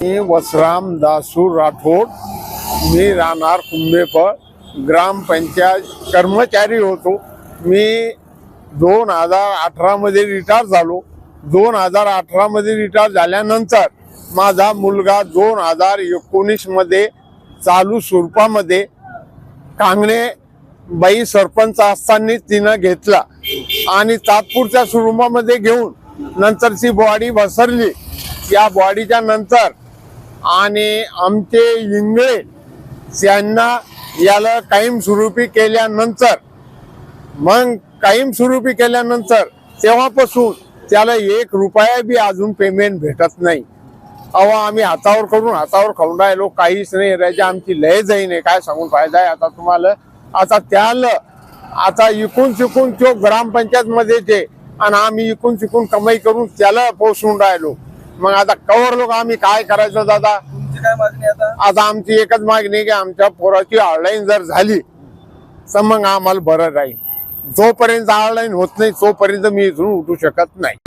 मी वसराम दासू राठोड, मी राहणार कुंभेफळ, ग्रामपंचायत कर्मचारी होतो. मी 2018 मध्ये रिटायर झालो. 2018 मध्ये रिटायर झाल्यानंतर माझा मुलगा 2019 मध्ये चालू स्वरूपामध्ये कांगणे बाई सरपंच असताना तिनं घेतला आणि तात्पुरत्या स्वरूपामध्ये घेऊन नंतरची बॉडी बसरली. या बॉडीच्या नंतर आणि आमचे इंगळे यांना याला कायमस्वरूपी केल्यानंतर तेव्हापासून त्याला 1 रुपया बी अजून पेमेंट भेटत नाही. आम्ही हातावर करून हातावर खाऊन राहिलो, काहीच नाही. राजा आमची लय जाई नाही, काय सांगून फायदा आहे आता तुम्हाला. आता त्याला आता इकून चिकून तो ग्रामपंचायत मध्ये आणि आम्ही इकून चिकून कमाई करून त्याला पोसून राहिलो. मग आता कवर लोक आम्ही काय करायचं दादा? तुमची काय मागणी आता आमची एकच मागणी की आमच्या पोराची ऑनलाईन जर झाली तर मग आम्हाला बरं राहील. जोपर्यंत ऑनलाईन होत नाही तोपर्यंत मी इथून उठू शकत नाही.